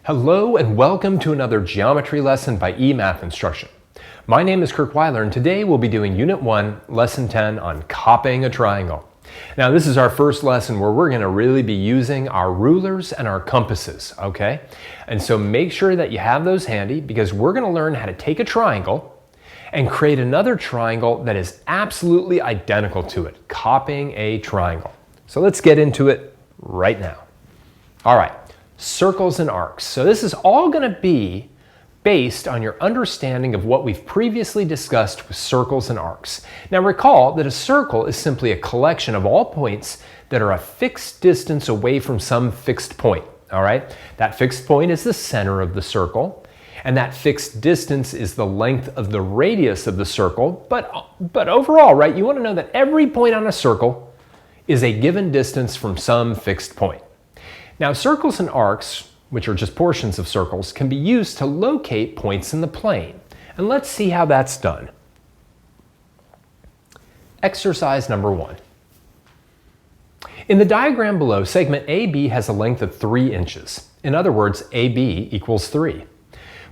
Hello and welcome to another geometry lesson by eMath Instruction. My name is Kirk Weiler and today we'll be doing Unit 1, Lesson 10 on copying a triangle. Now this is our first lesson where we're going to really be using our rulers and our compasses, okay? And so make sure that you have those handy because we're going to learn how to take a triangle and create another triangle that is absolutely identical to it, copying a triangle. So let's get into it right now. All right. Circles and arcs. So this is all going to be based on your understanding of what we've previously discussed with circles and arcs. Now recall that a circle is simply a collection of all points that are a fixed distance away from some fixed point. All right? That fixed point is the center of the circle, and that fixed distance is the length of the radius of the circle. But overall, right, you want to know that every point on a circle is a given distance from some fixed point. Now, circles and arcs, which are just portions of circles, can be used to locate points in the plane. And let's see how that's done. Exercise number 1. In the diagram below, segment AB has a length of 3 inches. In other words, AB equals 3.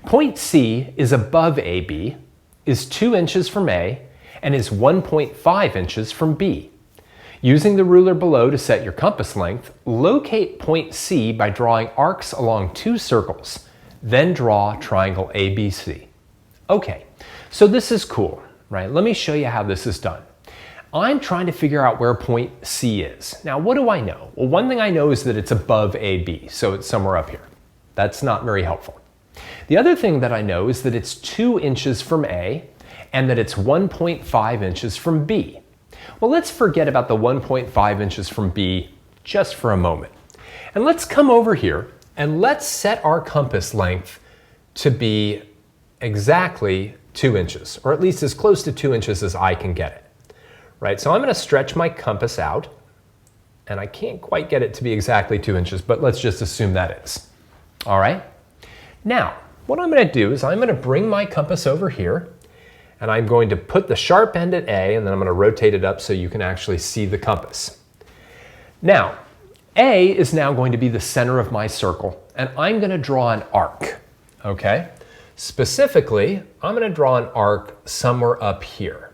Point C is above AB, is 2 inches from A, and is 1.5 inches from B. Using the ruler below to set your compass length, locate point C by drawing arcs along 2 circles. Then draw triangle ABC. Okay, so this is cool, right? Let me show you how this is done. I'm trying to figure out where point C is. Now, what do I know? Well, one thing I know is that it's above AB, so it's somewhere up here. That's not very helpful. The other thing that I know is that it's 2 inches from A and that it's 1.5 inches from B. Well, let's forget about the 1.5 inches from B just for a moment. And let's come over here and let's set our compass length to be exactly 2 inches, or at least as close to 2 inches as I can get it. Right, so I'm going to stretch my compass out, and I can't quite get it to be exactly 2 inches, but let's just assume that is. All right? Now, what I'm going to do is I'm going to bring my compass over here, and I'm going to put the sharp end at A, and then I'm going to rotate it up so you can actually see the compass. Now, A is now going to be the center of my circle, and I'm going to draw an arc, okay? Specifically, I'm going to draw an arc somewhere up here.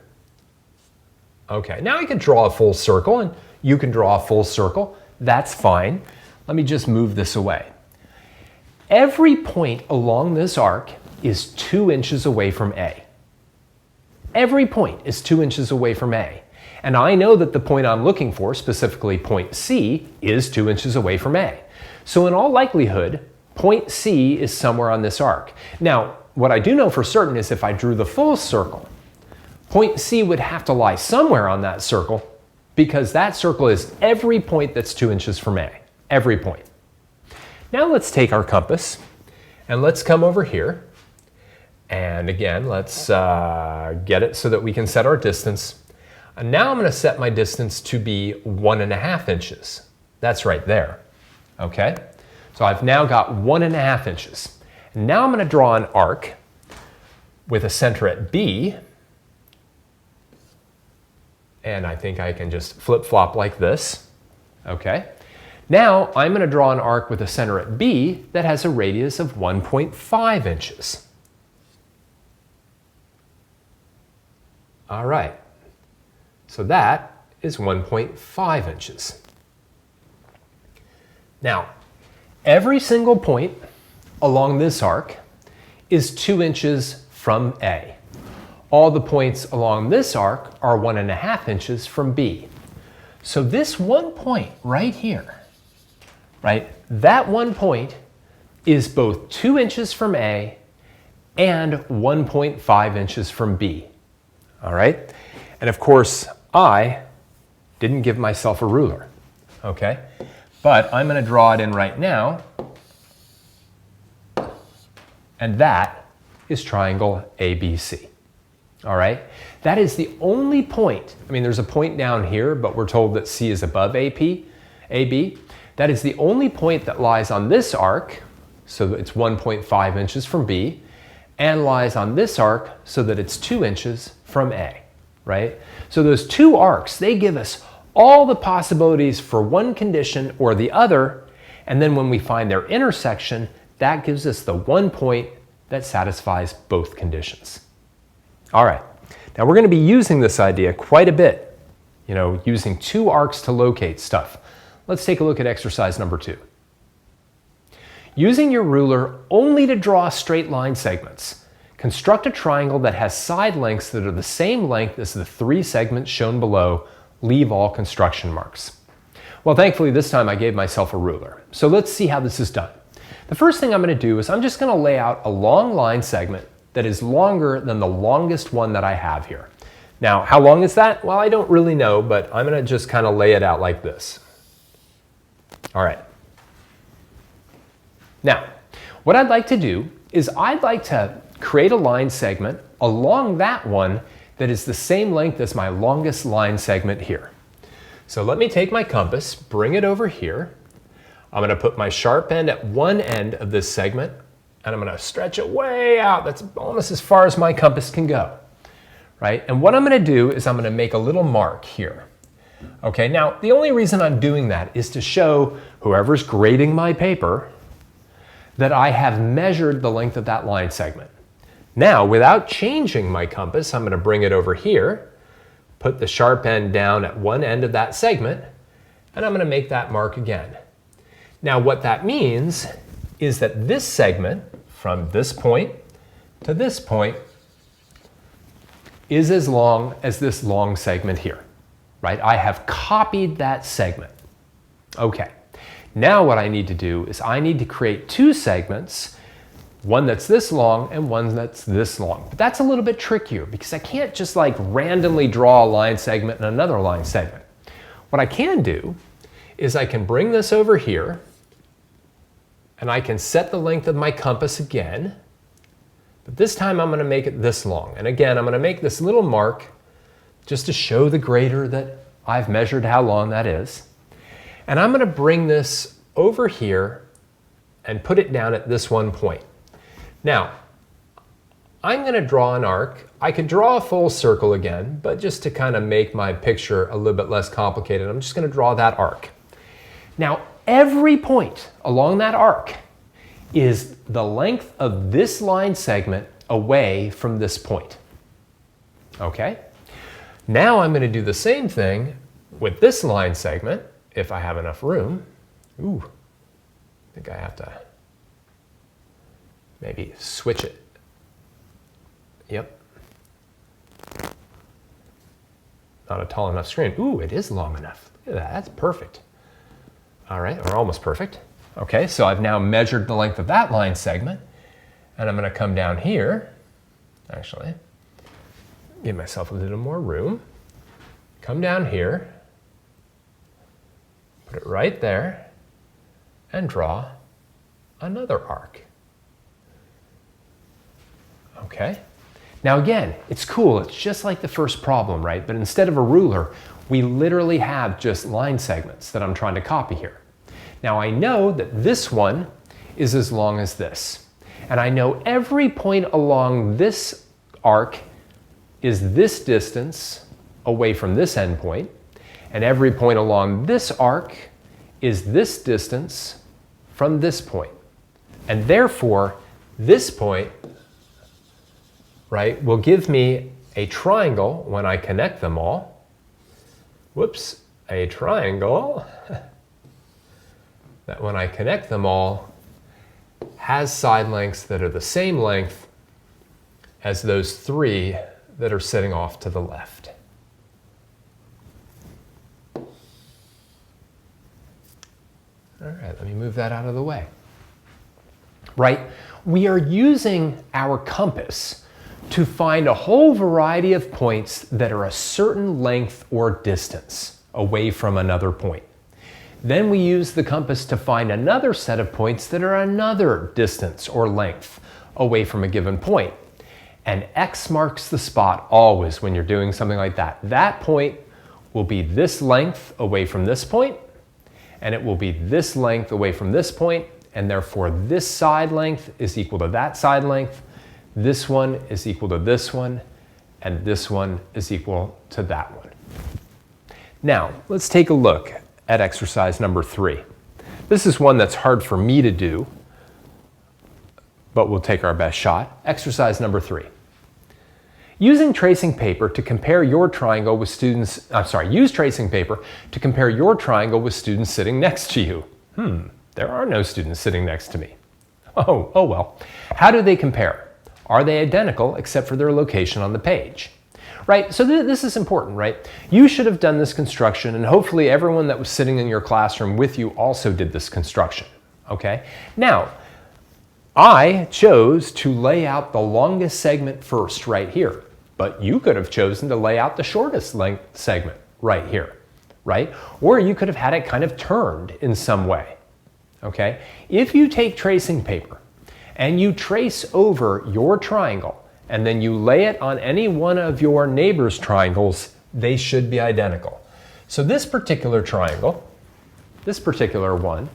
Okay, now I can draw a full circle, and you can draw a full circle. That's fine. Let me just move this away. Every point along this arc is 2 inches away from A. Every point is 2 inches away from A. And I know that the point I'm looking for, specifically point C, is 2 inches away from A. So in all likelihood, point C is somewhere on this arc. Now, what I do know for certain is if I drew the full circle, point C would have to lie somewhere on that circle because that circle is every point that's 2 inches from A. Every point. Now let's take our compass and let's come over here. And again, let's get it so that we can set our distance. And now I'm going to set my distance to be 1.5 inches. That's right there. Okay? So I've now got 1.5 inches. And now I'm going to draw an arc with a center at B. And I think I can just flip-flop like this. Okay? Now I'm going to draw an arc with a center at B that has a radius of 1.5 inches. All right, so that is 1.5 inches. Now, every single point along this arc is 2 inches from A. All the points along this arc are 1.5 inches from B. So this one point right here, right, that one point is both 2 inches from A and 1.5 inches from B. All right? And of course, I didn't give myself a ruler, okay? But I'm going to draw it in right now, and that is triangle ABC. All right? That is the only point. I mean, there's a point down here, but we're told that C is above AB. That is the only point that lies on this arc, so that it's 1.5 inches from B, and lies on this arc so that it's 2 inches from A, right? So those two arcs, they give us all the possibilities for one condition or the other, and then when we find their intersection, that gives us the one point that satisfies both conditions. All right, now we're going to be using this idea quite a bit, using two arcs to locate stuff. Let's take a look at exercise number 2. Using your ruler only to draw straight line segments, construct a triangle that has side lengths that are the same length as the 3 segments shown below. Leave all construction marks. Well, thankfully this time I gave myself a ruler. So let's see how this is done. The first thing I'm going to do is I'm just going to lay out a long line segment that is longer than the longest one that I have here. Now, how long is that? Well, I don't really know, but I'm going to just kind of lay it out like this. All right. Now, what I'd like to do is I'd like to create a line segment along that one that is the same length as my longest line segment here. So let me take my compass, bring it over here. I'm going to put my sharp end at one end of this segment, and I'm going to stretch it way out. That's almost as far as my compass can go, right? And what I'm going to do is I'm going to make a little mark here. Okay, now the only reason I'm doing that is to show whoever's grading my paper that I have measured the length of that line segment. Now, without changing my compass, I'm going to bring it over here, put the sharp end down at one end of that segment, and I'm going to make that mark again. Now, what that means is that this segment, from this point to this point, is as long as this long segment here, right? I have copied that segment. Okay. Now what I need to do is I need to create 2 segments, one that's this long and one that's this long. But that's a little bit trickier because I can't just like randomly draw a line segment and another line segment. What I can do is I can bring this over here and I can set the length of my compass again, but this time I'm going to make it this long. And again, I'm going to make this little mark just to show the grader that I've measured how long that is. And I'm going to bring this over here and put it down at this one point. Now, I'm going to draw an arc. I could draw a full circle again, but just to kind of make my picture a little bit less complicated, I'm just going to draw that arc. Now, every point along that arc is the length of this line segment away from this point. Okay? Now I'm going to do the same thing with this line segment. If I have enough room. Ooh, I think I have to maybe switch it. Yep. Not a tall enough screen. Ooh, it is long enough. Look at that, that's perfect. All right, or almost perfect. Okay, so I've now measured the length of that line segment, and I'm going to come down here, actually, give myself a little more room, come down here, put it right there, and draw another arc. Okay? Now again, it's cool. It's just like the first problem, right? But instead of a ruler, we literally have just line segments that I'm trying to copy here. Now I know that this one is as long as this. And I know every point along this arc is this distance away from this endpoint. And every point along this arc is this distance from this point. And therefore, this point, right, will give me a triangle when I connect them all. Whoops, a triangle that when I connect them all has side lengths that are the same length as those 3 that are sitting off to the left. All right, let me move that out of the way. Right? We are using our compass to find a whole variety of points that are a certain length or distance away from another point. Then we use the compass to find another set of points that are another distance or length away from a given point. And X marks the spot always when you're doing something like that. That point will be this length away from this point, and it will be this length away from this point, and therefore this side length is equal to that side length, this one is equal to this one, and this one is equal to that one. Now, let's take a look at exercise number 3. This is one that's hard for me to do, but we'll take our best shot. Exercise number 3. Using tracing paper to compare your triangle with students, use tracing paper to compare your triangle with students sitting next to you. There are no students sitting next to me. Oh well. How do they compare? Are they identical except for their location on the page? Right, so this is important, right? You should have done this construction, and hopefully everyone that was sitting in your classroom with you also did this construction, okay? Now, I chose to lay out the longest segment first right here, but you could have chosen to lay out the shortest length segment right here, right? Or you could have had it kind of turned in some way, okay? If you take tracing paper and you trace over your triangle and then you lay it on any one of your neighbor's triangles, they should be identical. So this particular triangle, this particular one,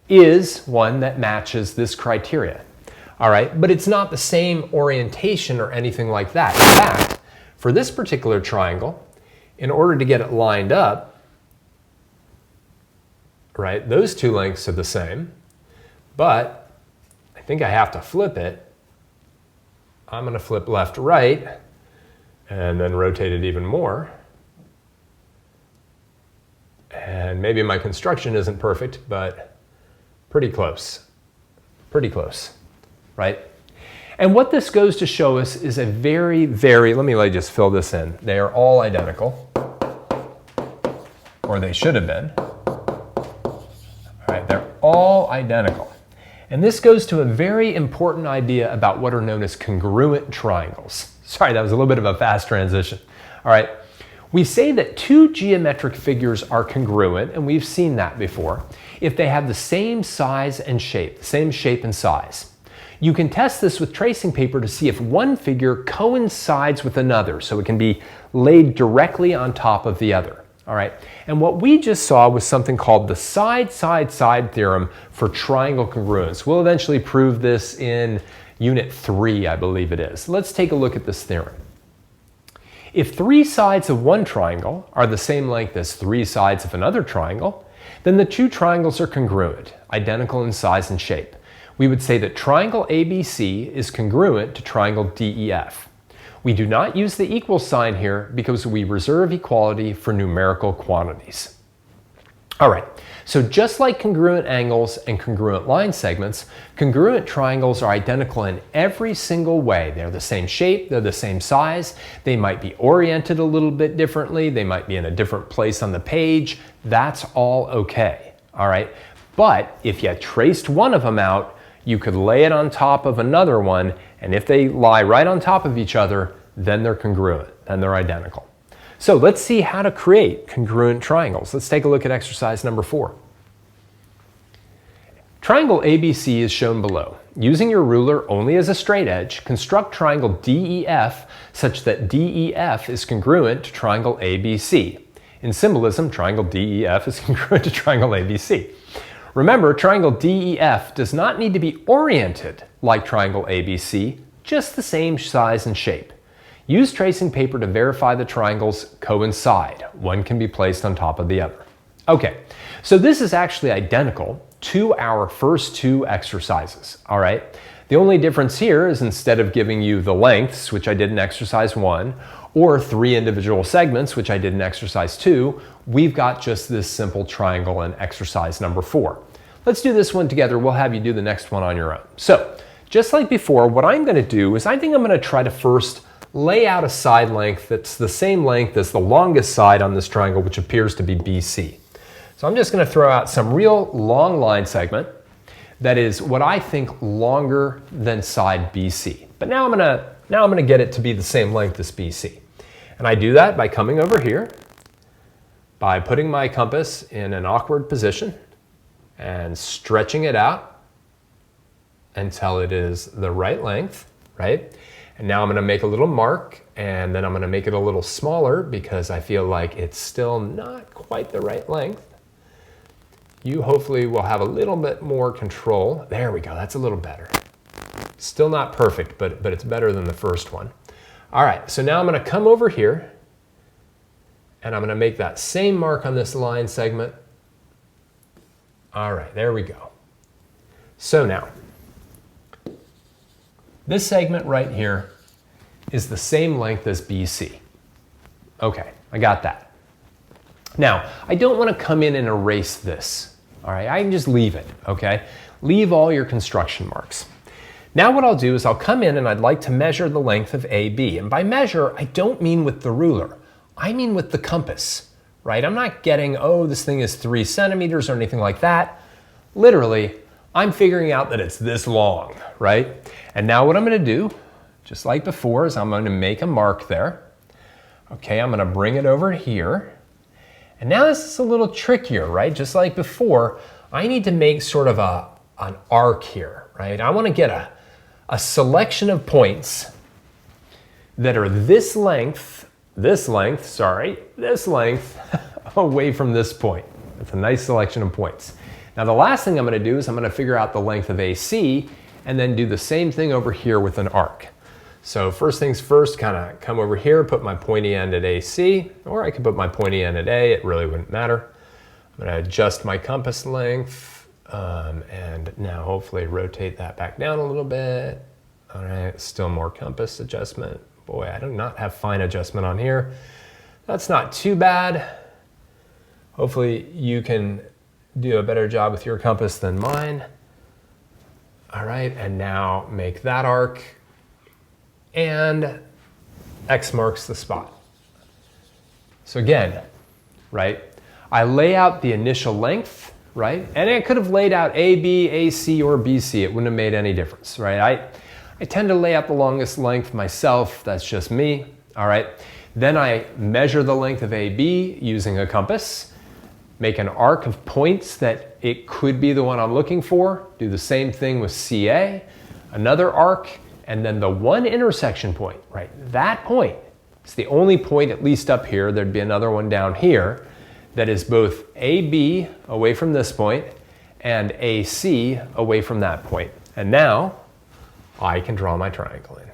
is one that matches this criteria. All right, but it's not the same orientation or anything like that. In fact, for this particular triangle, in order to get it lined up, right, those two lengths are the same, but I think I have to flip it. I'm going to flip left to right and then rotate it even more. And maybe my construction isn't perfect, but pretty close. Pretty close. Right? And what this goes to show us is a very, let me just fill this in. They are all identical, or they should have been. All right, they're all identical. And this goes to a very important idea about what are known as congruent triangles. Sorry, that was a little bit of a fast transition. All right, we say that two geometric figures are congruent, and we've seen that before, if they have the same size and shape, the same shape and size. You can test this with tracing paper to see if one figure coincides with another, so it can be laid directly on top of the other. All right, and what we just saw was something called the side-side-side theorem for triangle congruence. We'll eventually prove this in Unit 3, I believe it is. Let's take a look at this theorem. If three sides of one triangle are the same length as three sides of another triangle, then the two triangles are congruent, identical in size and shape. We would say that triangle ABC is congruent to triangle DEF. We do not use the equal sign here because we reserve equality for numerical quantities. All right, so just like congruent angles and congruent line segments, congruent triangles are identical in every single way. They're the same shape, they're the same size, they might be oriented a little bit differently, they might be in a different place on the page. That's all okay, all right? But if you traced one of them out, you could lay it on top of another one, and if they lie right on top of each other, then they're congruent, then they're identical. So let's see how to create congruent triangles. Let's take a look at exercise number 4. Triangle ABC is shown below. Using your ruler only as a straight edge, construct triangle DEF such that DEF is congruent to triangle ABC. In symbolism, triangle DEF is congruent to triangle ABC. Remember, triangle DEF does not need to be oriented like triangle ABC, just the same size and shape. Use tracing paper to verify the triangles coincide. One can be placed on top of the other. Okay, so this is actually identical to our first two exercises, all right? The only difference here is instead of giving you the lengths, which I did in exercise 1, or 3 individual segments, which I did in exercise 2, we've got just this simple triangle in exercise number 4. Let's do this one together. We'll have you do the next one on your own. So, just like before, what I'm going to do is I think I'm going to try to first lay out a side length that's the same length as the longest side on this triangle, which appears to be BC. So I'm just going to throw out some real long line segment that is what I think longer than side BC. But now I'm going to get it to be the same length as BC. And I do that by coming over here, by putting my compass in an awkward position and stretching it out until it is the right length, right? And now I'm going to make a little mark, and then I'm going to make it a little smaller because I feel like it's still not quite the right length. You hopefully will have a little bit more control. There we go, that's a little better. Still not perfect, but it's better than the first one. All right, so now I'm going to come over here, and I'm going to make that same mark on this line segment. All right, there we go. So now, this segment right here is the same length as BC. Okay, I got that. Now, I don't want to come in and erase this. All right, I can just leave it, okay? Leave all your construction marks. Now what I'll do is I'll come in and I'd like to measure the length of AB. And by measure, I don't mean with the ruler. I mean with the compass, right? I'm not getting, oh, this thing is 3 centimeters or anything like that. Literally, I'm figuring out that it's this long, right? And now what I'm going to do, just like before, is I'm going to make a mark there. Okay, I'm going to bring it over here. And now this is a little trickier, right? Just like before, I need to make sort of an arc here, right? I want to get a selection of points that are this length away from this point. That's a nice selection of points. Now the last thing I'm going to do is I'm going to figure out the length of AC and then do the same thing over here with an arc. So first things first, kind of come over here, put my pointy end at AC, or I could put my pointy end at A, it really wouldn't matter. I'm going to adjust my compass length, and now hopefully rotate that back down a little bit. All right, still more compass adjustment. Boy, I do not have fine adjustment on here. That's not too bad. Hopefully you can do a better job with your compass than mine. All right, and now make that arc, and X marks the spot. So again, right, I lay out the initial length, right? And I could have laid out AB, AC, or BC. It wouldn't have made any difference, right? I tend to lay out the longest length myself. That's just me, all right? Then I measure the length of AB using a compass, make an arc of points that it could be the one I'm looking for, do the same thing with CA, another arc, and then the one intersection point, right? That point is the only point, at least up here, there'd be another one down here, that is both AB away from this point and AC away from that point. And now I can draw my triangle in.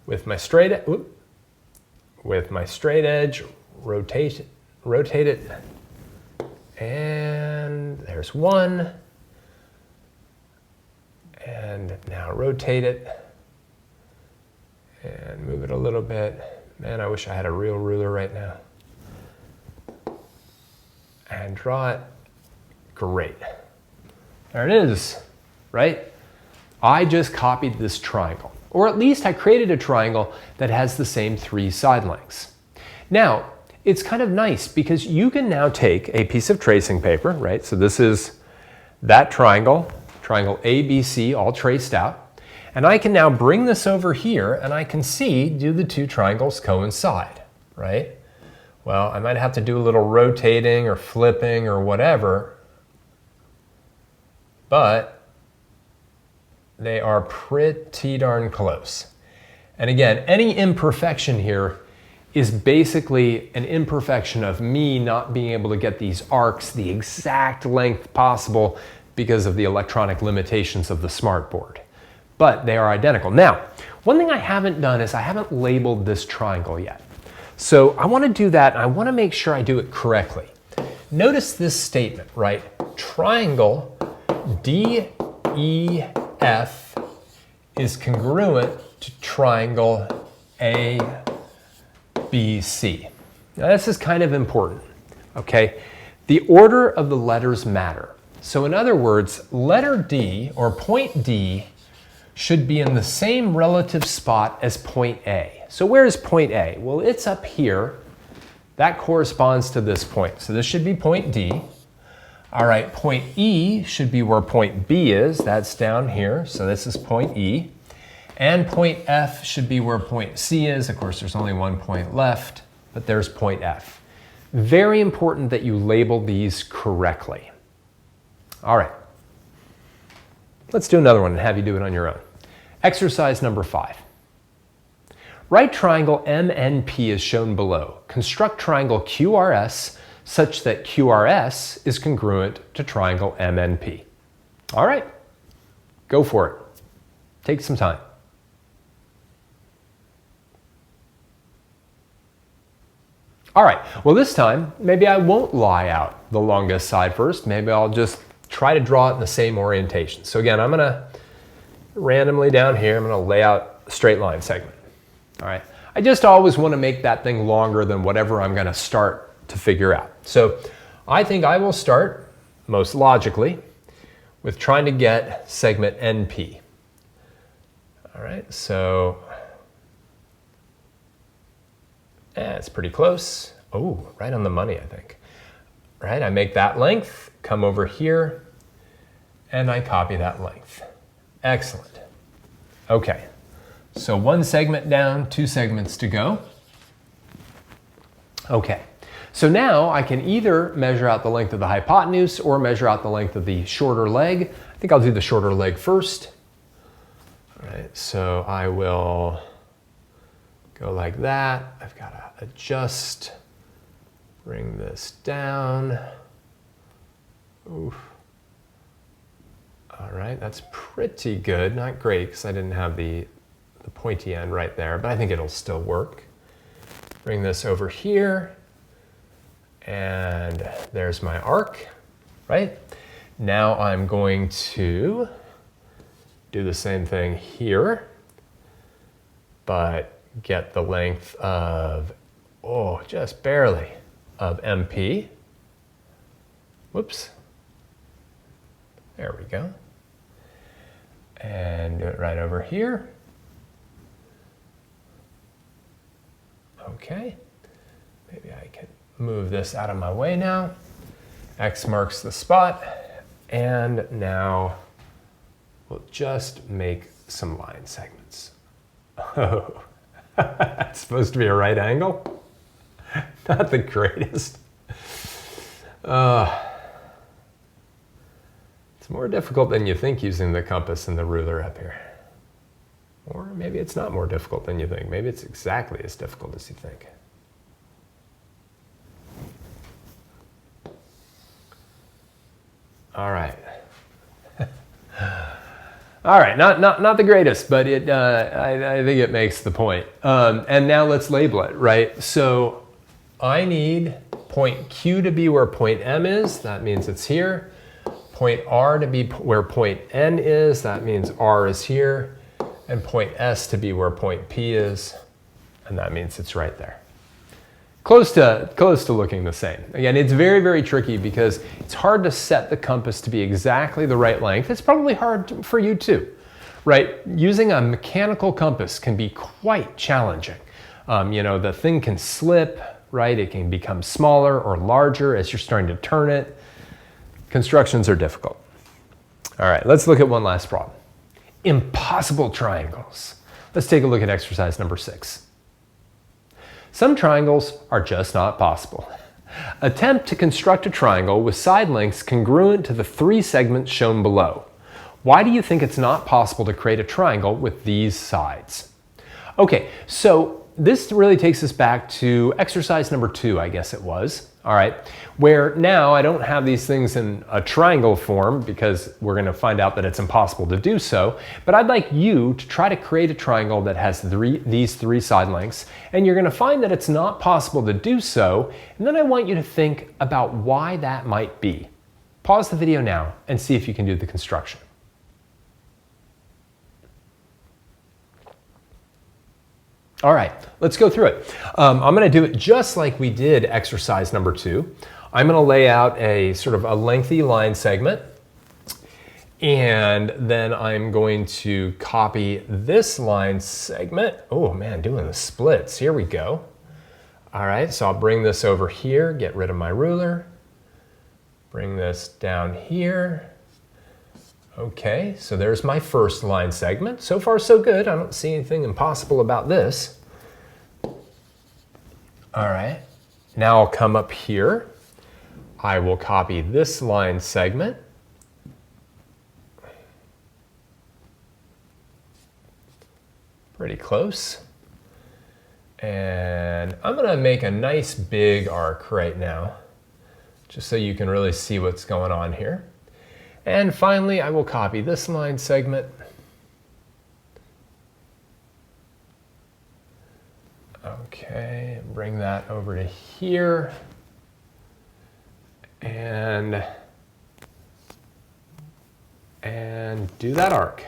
With my straight edge, rotate it, and there's one. And now rotate it and move it a little bit. Man, I wish I had a real ruler right now. And draw it. Great. There it is, right? I just copied this triangle, or at least I created a triangle that has the same 3 side lengths. Now, it's kind of nice because you can now take a piece of tracing paper, right? So this is that triangle ABC all traced out. And I can now bring this over here and I can see, do the 2 triangles coincide, right? Well, I might have to do a little rotating or flipping or whatever, but they are pretty darn close. And again, any imperfection here is basically an imperfection of me not being able to get these arcs the exact length possible because of the electronic limitations of the smartboard. But they are identical. Now, one thing I haven't done is I haven't labeled this triangle yet. So I want to do that, and I want to make sure I do it correctly. Notice this statement, right? Triangle DEF is congruent to triangle ABC. Now this is kind of important, okay? The order of the letters matter. So in other words, letter D, or point D, should be in the same relative spot as point A. So where is point A? Well, it's up here. That corresponds to this point. So this should be point D. All right, point E should be where point B is. That's down here. So this is point E. And point F should be where point C is. Of course, there's only one point left, but there's point F. Very important that you label these correctly. All right, let's do another one and have you do it on your own. Exercise number 5. Right triangle MNP is shown below. Construct triangle QRS such that QRS is congruent to triangle MNP. All right, go for it. Take some time. All right, well this time, maybe I won't lie out the longest side first. Maybe I'll just try to draw it in the same orientation. So again, I'm gonna randomly down here, I'm going to lay out a straight line segment. All right. I just always want to make that thing longer than whatever I'm going to start to figure out. So I think I will start, most logically, with trying to get segment NP. All right, so it's pretty close. Oh, right on the money, I think. Right, I make that length, come over here, and I copy that length. Excellent. Okay, so one segment down, two segments to go. Okay, so now I can either measure out the length of the hypotenuse or measure out the length of the shorter leg. I think I'll do the shorter leg first. All right, so I will go like that. I've got to adjust, bring this down. Oof. All right, that's pretty good. Not great because I didn't have the pointy end right there, but I think it'll still work. Bring this over here, and there's my arc, right? Now I'm going to do the same thing here, but get the length of, oh, just barely, of MP. Whoops. There we go. And do it right over here. Okay. Maybe I can move this out of my way now. X marks the spot. And now we'll just make some line segments. Oh, that's supposed to be a right angle? Not the greatest. It's more difficult than you think using the compass and the ruler up here. Or maybe it's not more difficult than you think. Maybe it's exactly as difficult as you think. All right. All right, not the greatest, but I think it makes the point. And now let's label it, right? So I need point Q to be where point M is. That means it's here. Point R to be where point N is. That means R is here. And point S to be where point P is. And that means it's right there. Close to looking the same. Again, it's very, very tricky because it's hard to set the compass to be exactly the right length. It's probably hard for you too, right? Using a mechanical compass can be quite challenging. You know, the thing can slip, right? It can become smaller or larger as you're starting to turn it. Constructions are difficult. All right, let's look at one last problem. Impossible triangles. Let's take a look at exercise number 6. Some triangles are just not possible. Attempt to construct a triangle with side lengths congruent to the 3 segments shown below. Why do you think it's not possible to create a triangle with these sides? Okay, so this really takes us back to exercise number 2, I guess it was. All right, where now I don't have these things in a triangle form because we're going to find out that it's impossible to do so, but I'd like you to try to create a triangle that has these 3 side lengths, and you're going to find that it's not possible to do so, and then I want you to think about why that might be. Pause the video now and see if you can do the construction. All right, let's go through it. I'm going to do it just like we did exercise number 2. I'm going to lay out a sort of a lengthy line segment, and then I'm going to copy this line segment. Oh man, doing the splits. Here we go. All right, so I'll bring this over here, get rid of my ruler, bring this down here. Okay, so there's my first line segment. So far, so good. I don't see anything impossible about this. All right, now I'll come up here. I will copy this line segment. Pretty close. And I'm gonna make a nice big arc right now, just so you can really see what's going on here. And finally, I will copy this line segment. Okay, bring that over to here. And do that arc.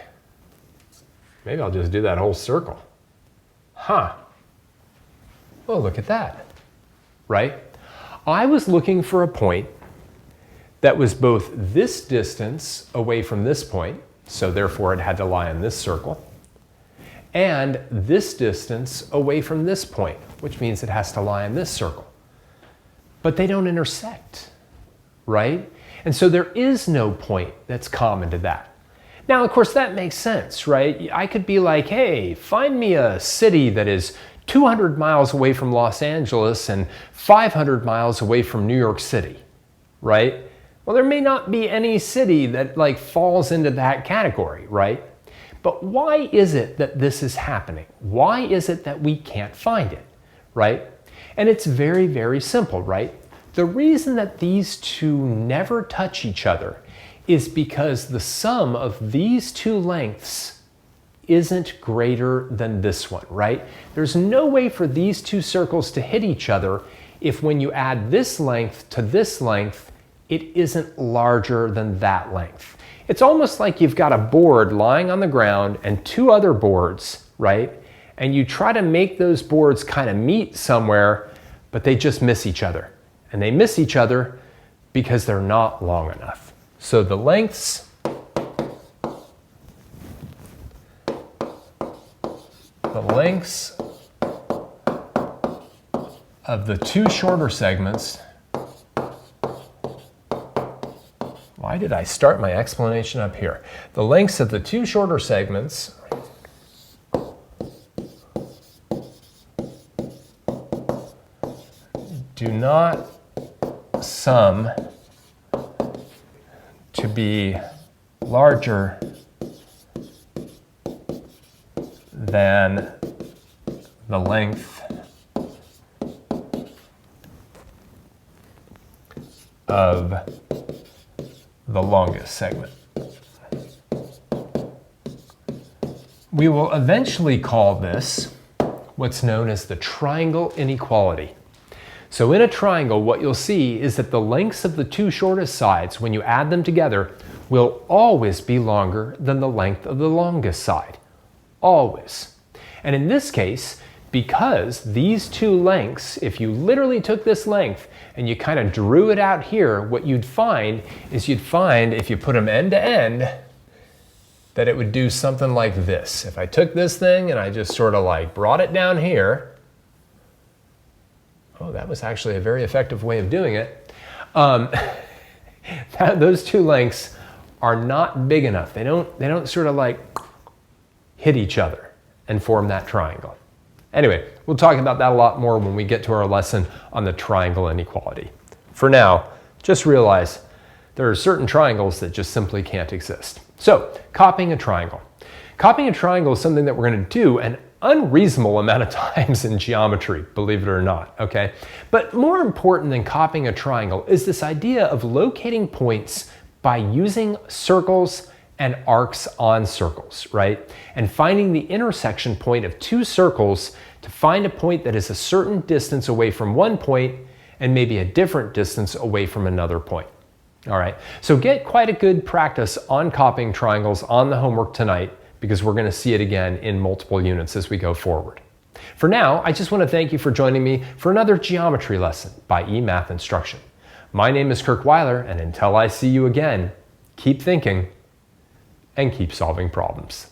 Maybe I'll just do that whole circle. Huh. Well, look at that, right? I was looking for a point that was both this distance away from this point, so therefore it had to lie in this circle, and this distance away from this point, which means it has to lie in this circle. But they don't intersect, right? And so there is no point that's common to that. Now, of course, that makes sense, right? I could be like, hey, find me a city that is 200 miles away from Los Angeles and 500 miles away from New York City, right? Well, there may not be any city that like falls into that category, right? But why is it that this is happening? Why is it that we can't find it, right? And it's very, very simple, right? The reason that these two never touch each other is because the sum of these two lengths isn't greater than this one, right? There's no way for these two circles to hit each other if when you add this length to this length, it isn't larger than that length. It's almost like you've got a board lying on the ground and two other boards, right? And you try to make those boards kind of meet somewhere, but they just miss each other. And they miss each other because they're not long enough. So the lengths of the two shorter segments. Why did I start my explanation up here? The lengths of the two shorter segments do not sum to be larger than the length of the longest segment. We will eventually call this what's known as the triangle inequality. So in a triangle, what you'll see is that the lengths of the two shortest sides, when you add them together, will always be longer than the length of the longest side. Always. And in this case, because these two lengths, if you literally took this length and you kind of drew it out here, what you'd find is if you put them end to end, that it would do something like this. If I took this thing and I just sort of like brought it down here, oh, that was actually a very effective way of doing it. Those two lengths are not big enough. They don't sort of like hit each other and form that triangle. Anyway, we'll talk about that a lot more when we get to our lesson on the triangle inequality. For now, just realize there are certain triangles that just simply can't exist. So, copying a triangle. Copying a triangle is something that we're going to do an unreasonable amount of times in geometry, believe it or not, okay? But more important than copying a triangle is this idea of locating points by using circles and arcs on circles, right? And finding the intersection point of two circles to find a point that is a certain distance away from one point and maybe a different distance away from another point. All right, so get quite a good practice on copying triangles on the homework tonight, because we're going to see it again in multiple units as we go forward. For now, I just want to thank you for joining me for another geometry lesson by eMath Instruction. My name is Kirk Weiler, and until I see you again, keep thinking and keep solving problems.